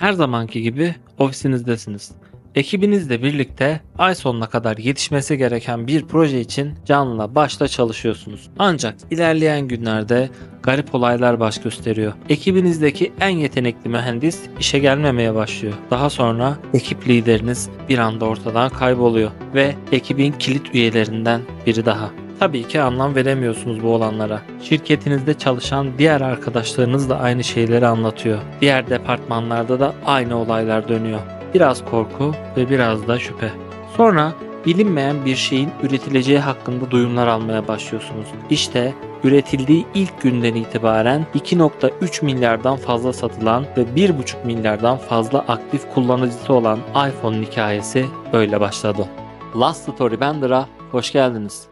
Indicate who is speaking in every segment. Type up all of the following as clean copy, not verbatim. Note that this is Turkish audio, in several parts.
Speaker 1: Her zamanki gibi ofisinizdesiniz. Ekibinizle birlikte ay sonuna kadar yetişmesi gereken bir proje için canla başla çalışıyorsunuz. Ancak ilerleyen günlerde garip olaylar baş gösteriyor. Ekibinizdeki en yetenekli mühendis işe gelmemeye başlıyor. Daha sonra ekip lideriniz bir anda ortadan kayboluyor ve ekibin kilit üyelerinden biri daha. Tabii ki anlam veremiyorsunuz bu olanlara. Şirketinizde çalışan diğer arkadaşlarınız da aynı şeyleri anlatıyor. Diğer departmanlarda da aynı olaylar dönüyor. Biraz korku ve biraz da şüphe. Sonra bilinmeyen bir şeyin üretileceği hakkında duyumlar almaya başlıyorsunuz. İşte üretildiği ilk günden itibaren 2.3 milyardan fazla satılan ve 1.5 milyardan fazla aktif kullanıcısı olan iPhone'un hikayesi böyle başladı. Last Story Bender'a hoş geldiniz.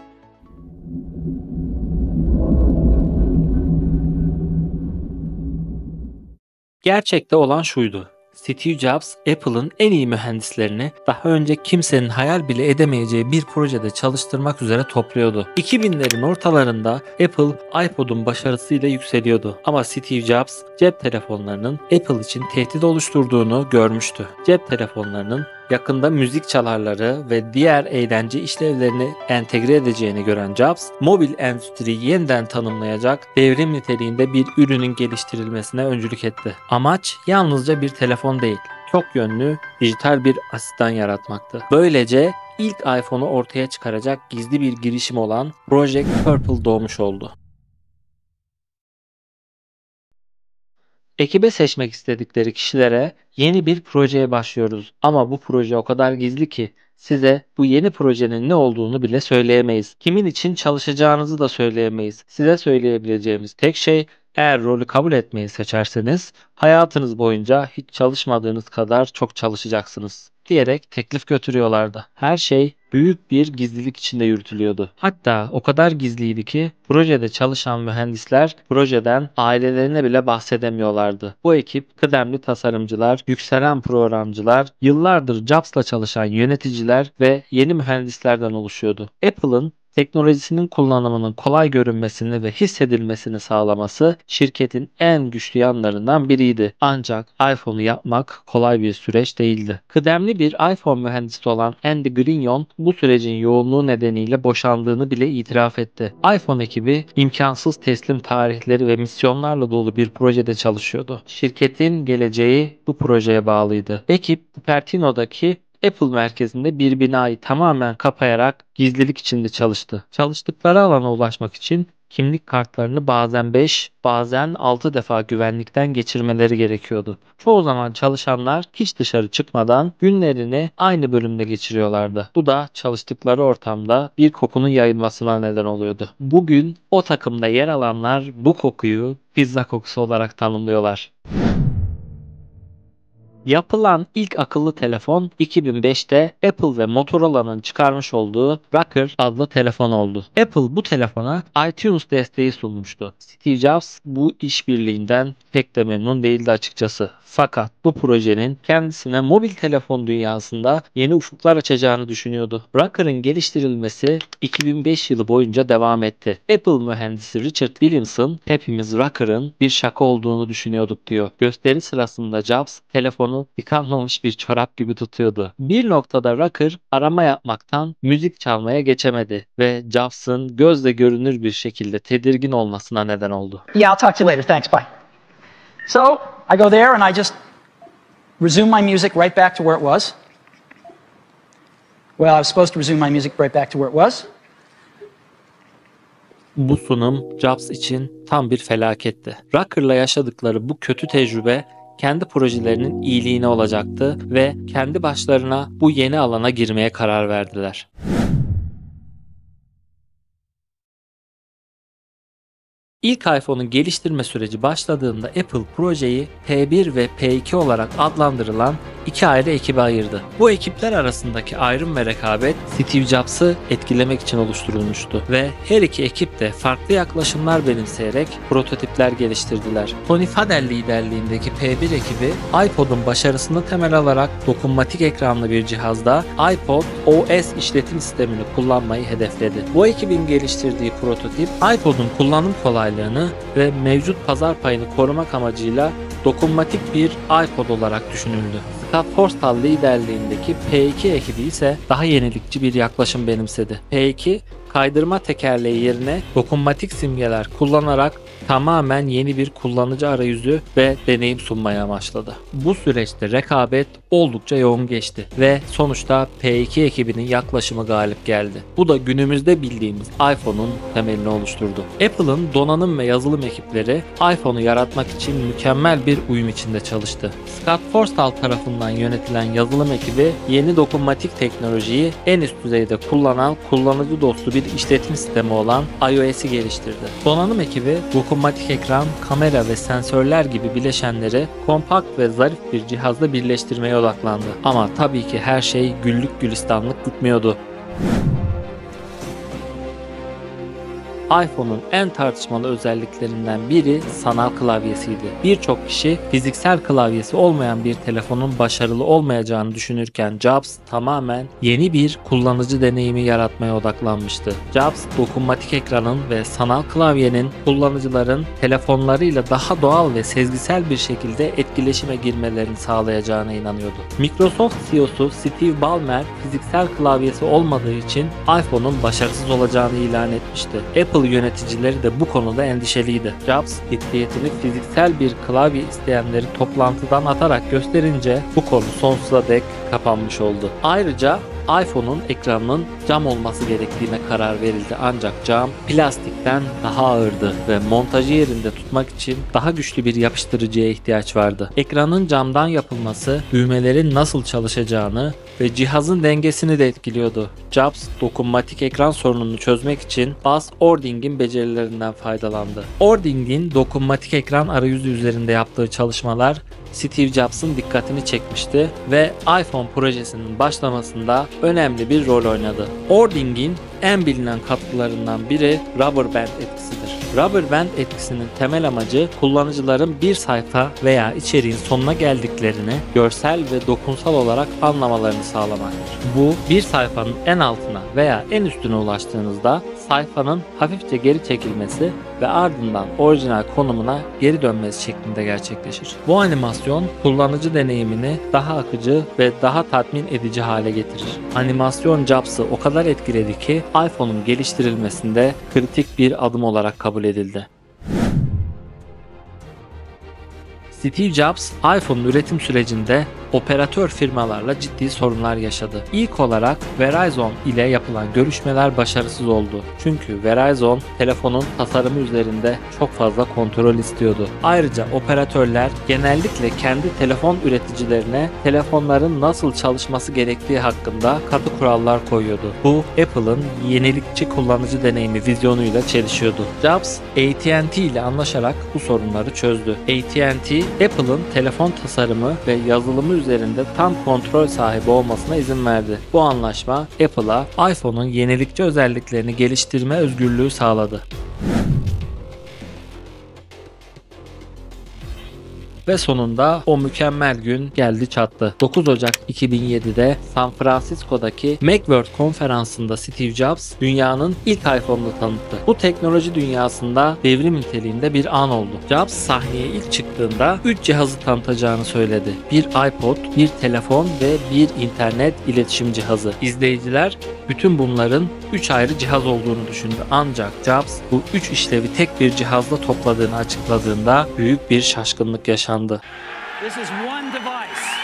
Speaker 1: Gerçekte olan şuydu. Steve Jobs, Apple'ın en iyi mühendislerini daha önce kimsenin hayal bile edemeyeceği bir projede çalıştırmak üzere topluyordu. 2000'lerin ortalarında Apple, iPod'un başarısıyla yükseliyordu. Ama Steve Jobs, cep telefonlarının Apple için tehdit oluşturduğunu görmüştü. Cep telefonlarının yakında müzik çalarları ve diğer eğlence işlevlerini entegre edeceğini gören Jobs, mobil endüstriyi yeniden tanımlayacak devrim niteliğinde bir ürünün geliştirilmesine öncülük etti. Amaç yalnızca bir telefon değil, çok yönlü dijital bir asistan yaratmaktı. Böylece ilk iPhone'u ortaya çıkaracak gizli bir girişim olan Project Purple doğmuş oldu. Ekibe seçmek istedikleri kişilere yeni bir projeye başlıyoruz. Ama bu proje o kadar gizli ki size bu yeni projenin ne olduğunu bile söyleyemeyiz. Kimin için çalışacağınızı da söyleyemeyiz. Size söyleyebileceğimiz tek şey eğer rolü kabul etmeyi seçerseniz hayatınız boyunca hiç çalışmadığınız kadar çok çalışacaksınız diyerek teklif götürüyorlardı. Her şey büyük bir gizlilik içinde yürütülüyordu. Hatta o kadar gizliydi ki projede çalışan mühendisler projeden ailelerine bile bahsedemiyorlardı. Bu ekip kıdemli tasarımcılar, yükselen programcılar, yıllardır Jobs'la çalışan yöneticiler ve yeni mühendislerden oluşuyordu. Apple'ın teknolojisinin kullanımının kolay görünmesini ve hissedilmesini sağlaması şirketin en güçlü yanlarından biriydi. Ancak iPhone'u yapmak kolay bir süreç değildi. Kıdemli bir iPhone mühendisi olan Andy Grignon bu sürecin yoğunluğu nedeniyle boşandığını bile itiraf etti. iPhone ekibi imkansız teslim tarihleri ve misyonlarla dolu bir projede çalışıyordu. Şirketin geleceği bu projeye bağlıydı. Ekip Cupertino'daki Apple merkezinde bir binayı tamamen kapayarak gizlilik içinde çalıştı. Çalıştıkları alana ulaşmak için kimlik kartlarını bazen 5, bazen 6 defa güvenlikten geçirmeleri gerekiyordu. Çoğu zaman çalışanlar hiç dışarı çıkmadan günlerini aynı bölümde geçiriyorlardı. Bu da çalıştıkları ortamda bir kokunun yayılmasına neden oluyordu. Bugün o takımda yer alanlar bu kokuyu pizza kokusu olarak tanımlıyorlar. Yapılan ilk akıllı telefon 2005'te Apple ve Motorola'nın çıkarmış olduğu Rocker adlı telefon oldu. Apple bu telefona iTunes desteği sunmuştu. Steve Jobs bu işbirliğinden pek de memnun değildi açıkçası. Fakat bu projenin kendisine mobil telefon dünyasında yeni ufuklar açacağını düşünüyordu. Rocker'ın geliştirilmesi 2005 yılı boyunca devam etti. Apple mühendisi Richard Williamson hepimiz Rocker'ın bir şaka olduğunu düşünüyorduk diyor. Gösteri sırasında Jobs telefonu yıkanmamış bir çorap gibi tutuyordu. Bir noktada Rocker arama yapmaktan müzik çalmaya geçemedi ve Jobs'ın gözle görünür bir şekilde tedirgin olmasına neden oldu.
Speaker 2: Yeah, I'll talk to you later. Thanks. Bye. So I go there and I just resume my music right back to where it was. Well, I was supposed to resume my music right back to where it was.
Speaker 1: Bu sunum Jobs için tam bir felaketti. Rocker'la yaşadıkları bu kötü tecrübe kendi projelerinin iyiliğine olacaktı ve kendi başlarına bu yeni alana girmeye karar verdiler. İlk iPhone'un geliştirme süreci başladığında Apple projeyi P1 ve P2 olarak adlandırılan iki ayrı ekibe ayırdı. Bu ekipler arasındaki ayrım ve rekabet Steve Jobs'ı etkilemek için oluşturulmuştu ve her iki ekip de farklı yaklaşımlar benimseyerek prototipler geliştirdiler. Tony Fadell liderliğindeki P1 ekibi iPod'un başarısını temel alarak dokunmatik ekranlı bir cihazda iPod OS işletim sistemini kullanmayı hedefledi. Bu ekibin geliştirdiği prototip iPod'un kullanım kolaylığını ve mevcut pazar payını korumak amacıyla dokunmatik bir iPod olarak düşünüldü. Scott Forstall liderliğindeki P2 ekibi ise daha yenilikçi bir yaklaşım benimsedi. P2, kaydırma tekerleği yerine dokunmatik simgeler kullanarak tamamen yeni bir kullanıcı arayüzü ve deneyim sunmaya amaçladı. Bu süreçte rekabet oldukça yoğun geçti ve sonuçta P2 ekibinin yaklaşımı galip geldi. Bu da günümüzde bildiğimiz iPhone'un temelini oluşturdu. Apple'ın donanım ve yazılım ekipleri iPhone'u yaratmak için mükemmel bir uyum içinde çalıştı. Scott Forstall tarafından yönetilen yazılım ekibi yeni dokunmatik teknolojiyi en üst düzeyde kullanan kullanıcı dostu bir işletim sistemi olan iOS'i geliştirdi. Donanım ekibi dokunmatik ekran, kamera ve sensörler gibi bileşenleri kompakt ve zarif bir cihazla birleştirmeye odaklandı. Ama tabii ki her şey güllük gülistanlık gitmiyordu. iPhone'un en tartışmalı özelliklerinden biri sanal klavyesiydi. Birçok kişi fiziksel klavyesi olmayan bir telefonun başarılı olmayacağını düşünürken Jobs tamamen yeni bir kullanıcı deneyimi yaratmaya odaklanmıştı. Jobs, dokunmatik ekranın ve sanal klavyenin kullanıcıların telefonlarıyla daha doğal ve sezgisel bir şekilde etkileşime girmelerini sağlayacağına inanıyordu. Microsoft CEO'su Steve Ballmer fiziksel klavyesi olmadığı için iPhone'un başarısız olacağını ilan etmişti. Apple yöneticileri de bu konuda endişeliydi. Jobs, ciddiyetini fiziksel bir klavye isteyenleri toplantıdan atarak gösterince bu konu sonsuza dek kapanmış oldu. Ayrıca iPhone'un ekranının cam olması gerektiğine karar verildi, ancak cam plastikten daha ağırdı ve montajı yerinde tutmak için daha güçlü bir yapıştırıcıya ihtiyaç vardı. Ekranın camdan yapılması düğmelerin nasıl çalışacağını ve cihazın dengesini de etkiliyordu. Jobs, dokunmatik ekran sorununu çözmek için Buzz Ording'in becerilerinden faydalandı. Ording'in dokunmatik ekran arayüzü üzerinde yaptığı çalışmalar Steve Jobs'ın dikkatini çekmişti ve iPhone projesinin başlamasında önemli bir rol oynadı. Ording'in en bilinen katkılarından biri Rubber Band etkisidir. Rubber Band etkisinin temel amacı kullanıcıların bir sayfa veya içeriğin sonuna geldiklerini görsel ve dokunsal olarak anlamalarını sağlamaktır. Bu, bir sayfanın en altına veya en üstüne ulaştığınızda sayfanın hafifçe geri çekilmesi ve ardından orijinal konumuna geri dönmesi şeklinde gerçekleşir. Bu animasyon kullanıcı deneyimini daha akıcı ve daha tatmin edici hale getirir. Animasyon Jobs'ı o kadar etkiledi ki iPhone'un geliştirilmesinde kritik bir adım olarak kabul edildi. Steve Jobs, iPhone'un üretim sürecinde operatör firmalarla ciddi sorunlar yaşadı. İlk olarak Verizon ile yapılan görüşmeler başarısız oldu. Çünkü Verizon telefonun tasarımı üzerinde çok fazla kontrol istiyordu. Ayrıca operatörler genellikle kendi telefon üreticilerine telefonların nasıl çalışması gerektiği hakkında katı kurallar koyuyordu. Bu, Apple'ın yenilikçi kullanıcı deneyimi vizyonuyla çelişiyordu. Jobs, AT&T ile anlaşarak bu sorunları çözdü. AT&T, Apple'ın telefon tasarımı ve yazılımı üzerinde tam kontrol sahibi olmasına izin verdi. Bu anlaşma Apple'a iPhone'un yenilikçi özelliklerini geliştirme özgürlüğü sağladı. Ve sonunda o mükemmel gün geldi çattı. 9 Ocak 2007'de San Francisco'daki Macworld konferansında Steve Jobs dünyanın ilk iPhone'unu tanıttı. Bu teknoloji dünyasında devrim niteliğinde bir an oldu. Jobs sahneye ilk çıktığında 3 cihazı tanıtacağını söyledi. Bir iPod, bir telefon ve bir internet iletişim cihazı. İzleyiciler bütün bunların 3 ayrı cihaz olduğunu düşündü. Ancak Jobs bu 3 işlevi tek bir cihazla topladığını açıkladığında büyük bir şaşkınlık yaşandı.
Speaker 2: This is one device.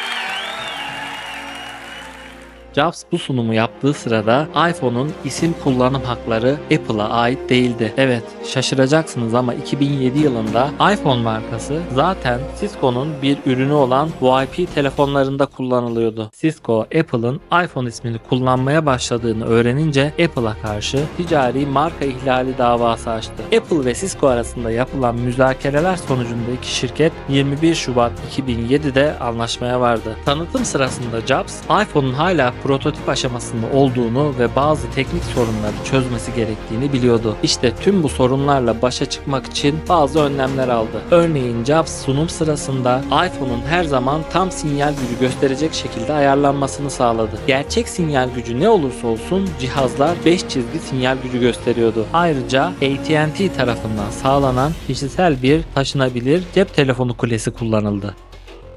Speaker 1: Jobs bu sunumu yaptığı sırada iPhone'un isim kullanım hakları Apple'a ait değildi. Evet, şaşıracaksınız ama 2007 yılında iPhone markası zaten Cisco'nun bir ürünü olan VoIP telefonlarında kullanılıyordu. Cisco, Apple'ın iPhone ismini kullanmaya başladığını öğrenince Apple'a karşı ticari marka ihlali davası açtı. Apple ve Cisco arasında yapılan müzakereler sonucunda iki şirket 21 Şubat 2007'de anlaşmaya vardı. Tanıtım sırasında Jobs, iPhone'un hala prototip aşamasında olduğunu ve bazı teknik sorunları çözmesi gerektiğini biliyordu. İşte tüm bu sorunlarla başa çıkmak için bazı önlemler aldı. Örneğin Jobs sunum sırasında iPhone'un her zaman tam sinyal gücü gösterecek şekilde ayarlanmasını sağladı. Gerçek sinyal gücü ne olursa olsun cihazlar 5 çizgi sinyal gücü gösteriyordu. Ayrıca AT&T tarafından sağlanan kişisel bir taşınabilir cep telefonu kulesi kullanıldı.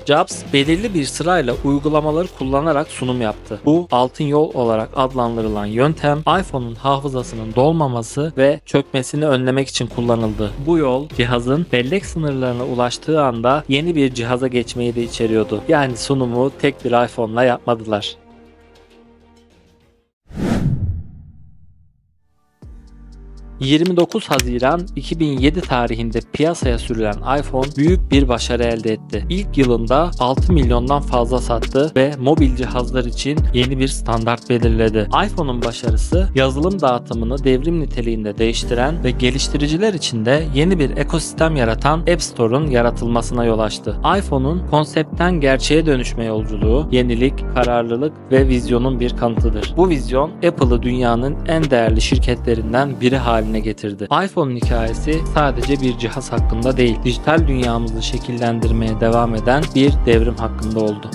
Speaker 1: Jobs belirli bir sırayla uygulamaları kullanarak sunum yaptı. Bu altın yol olarak adlandırılan yöntem iPhone'un hafızasının dolmaması ve çökmesini önlemek için kullanıldı. Bu yol cihazın bellek sınırlarına ulaştığı anda yeni bir cihaza geçmeyi de içeriyordu. Yani sunumu tek bir iPhone'la yapmadılar. 29 Haziran 2007 tarihinde piyasaya sürülen iPhone büyük bir başarı elde etti. İlk yılında 6 milyondan fazla sattı ve mobil cihazlar için yeni bir standart belirledi. iPhone'un başarısı yazılım dağıtımını devrim niteliğinde değiştiren ve geliştiriciler için de yeni bir ekosistem yaratan App Store'un yaratılmasına yol açtı. iPhone'un konseptten gerçeğe dönüşme yolculuğu, yenilik, kararlılık ve vizyonun bir kanıtıdır. Bu vizyon Apple'ı dünyanın en değerli şirketlerinden biri haline getirdi. iPhone'un hikayesi sadece bir cihaz hakkında değil, dijital dünyamızı şekillendirmeye devam eden bir devrim hakkında oldu.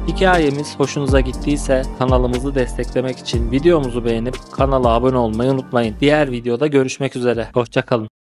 Speaker 1: Hikayemiz hoşunuza gittiyse kanalımızı desteklemek için videomuzu beğenip kanala abone olmayı unutmayın. Diğer videoda görüşmek üzere. Hoşça kalın.